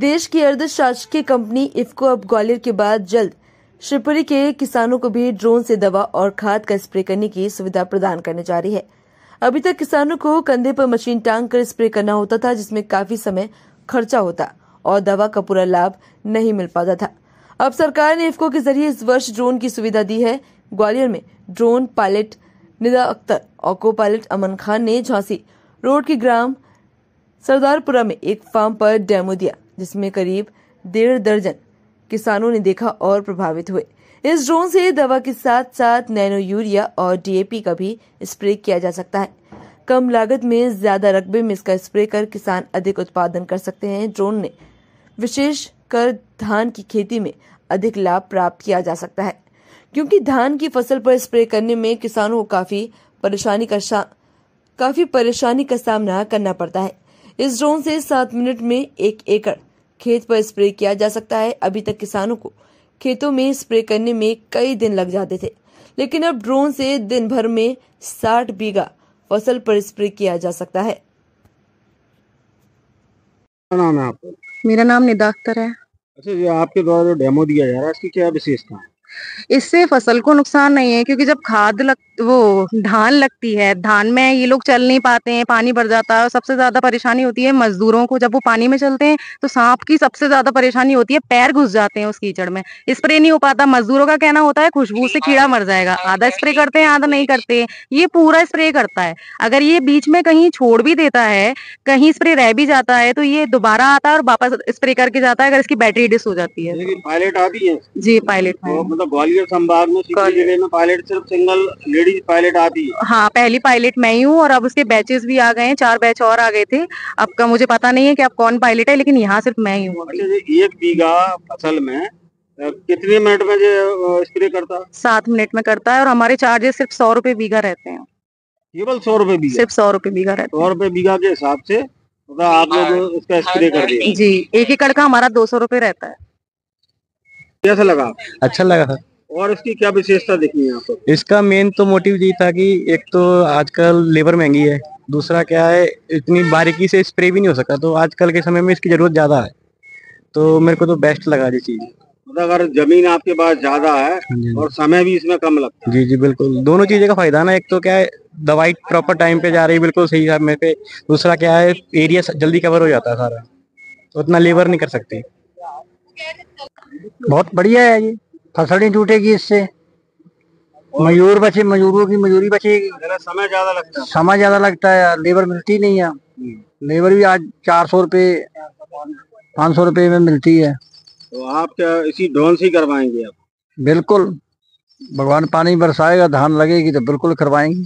देश की अर्धशासकीय कंपनी इफ्को अब ग्वालियर के बाद जल्द शिवपुरी के किसानों को भी ड्रोन से दवा और खाद का स्प्रे करने की सुविधा प्रदान करने जा रही है। अभी तक किसानों को कंधे पर मशीन टांग कर स्प्रे करना होता था, जिसमें काफी समय खर्चा होता और दवा का पूरा लाभ नहीं मिल पाता था। अब सरकार ने इफ्को के जरिए इस वर्ष ड्रोन की सुविधा दी है। ग्वालियर में ड्रोन पायलट निदा अख्तर और को पायलट अमन खान ने झांसी रोड के ग्राम सरदारपुरा में एक फार्म पर डेमो दिया, जिसमें करीब 1.5 दर्जन किसानों ने देखा और प्रभावित हुए। इस ड्रोन से दवा के साथ साथ नैनो यूरिया और डीएपी का भी स्प्रे किया जा सकता है। कम लागत में ज्यादा रकबे में इसका स्प्रे कर किसान अधिक उत्पादन कर सकते हैं। ड्रोन ने विशेष कर धान की खेती में अधिक लाभ प्राप्त किया जा सकता है, क्योंकि धान की फसल पर स्प्रे करने में किसानों को काफी परेशानी का सामना करना पड़ता है। इस ड्रोन से 7 मिनट में 1 एकड़ खेत पर स्प्रे किया जा सकता है। अभी तक किसानों को खेतों में स्प्रे करने में कई दिन लग जाते थे, लेकिन अब ड्रोन से दिन भर में 60 बीघा फसल पर स्प्रे किया जा सकता है। नाम है आपका? मेरा नाम निदा अख्तर है। अच्छा, ये आपके द्वारा जो डेमो दिया जा रहा है, इसकी क्या विशेषता है? इससे फसल को नुकसान नहीं है, क्योंकि जब धान लगती है, धान में ये लोग चल नहीं पाते हैं, पानी भर जाता है। और सबसे ज्यादा परेशानी होती है मजदूरों को, जब वो पानी में चलते हैं तो सांप की सबसे ज्यादा परेशानी होती है, पैर घुस जाते हैं उस कीचड़ में, स्प्रे नहीं हो पाता। मजदूरों का कहना होता है खुशबू से कीड़ा मर जाएगा, आधा स्प्रे करते हैं आधा नहीं करते। ये पूरा स्प्रे करता है। अगर ये बीच में कहीं छोड़ भी देता है, कहीं स्प्रे रह भी जाता है, तो ये दोबारा आता है और वापस स्प्रे करके जाता है, अगर इसकी बैटरी डिस हो जाती है। लेकिन पायलट आती है? जी, पायलट है। मतलब ग्वालियर संभाग में जिले में पायलट सिर्फ सिंगल लेडीज पायलट आती है? हाँ, पहली पायलट मैं ही हूँ, और अब उसके बैचेस भी आ गए हैं, 4 बैच और आ गए थे। अब का मुझे पता नहीं है कि अब कौन पायलट है, लेकिन यहाँ सिर्फ मैं ही हूँ। अच्छा, 1 बीघा फसल में कितने मिनट में जो स्प्रे करता है? 7 मिनट में करता है, और हमारे चार्जेस सिर्फ 100 रुपए बीघा रहते हैं। केवल 100 रुपए बीघा? सिर्फ 100 रुपए बीघा रहते हैं। 100 रुपए बीघा के हिसाब से मतलब आप लोग इसका स्प्रे कर दिए? जी, 1 एकड़ का हमारा 200 रुपए रहता है। कैसा लगा? अच्छा लगा था। और इसकी क्या विशेषता दिखी है आपको? इसका मेन तो मोटिव ये था कि एक तो आजकल लेबर महंगी है, दूसरा क्या है इतनी बारीकी से स्प्रे भी नहीं हो सकता, तो आजकल के समय में इसकी जरूरत ज्यादा है, तो मेरे को तो बेस्ट लगा ये चीज। मतलब अगर जमीन आपके पास ज्यादा है और समय भी इसमें कम लगता है? जी जी बिल्कुल, दोनों चीजें का फायदा ना। एक तो क्या है दवाई प्रॉपर टाइम पे जा रही है, बिल्कुल सही समय पे। दूसरा क्या है एरिया जल्दी कवर हो जाता है सारा, तो उतना लेबर नहीं कर सकती। बहुत बढ़िया है ये, फसल नहीं टूटेगी इससे, मजदूरों की मजदूरी बचेगी। समय ज्यादा लगता है? समय ज्यादा लगता है, लेबर मिलती नहीं है। लेबर भी आज 400 रुपए 500 रुपए में मिलती है। तो आप क्या इसी ड्रोन से ही करवाएंगे आप? बिल्कुल, भगवान पानी बरसाएगा, धान लगेगी तो बिल्कुल करवाएंगे।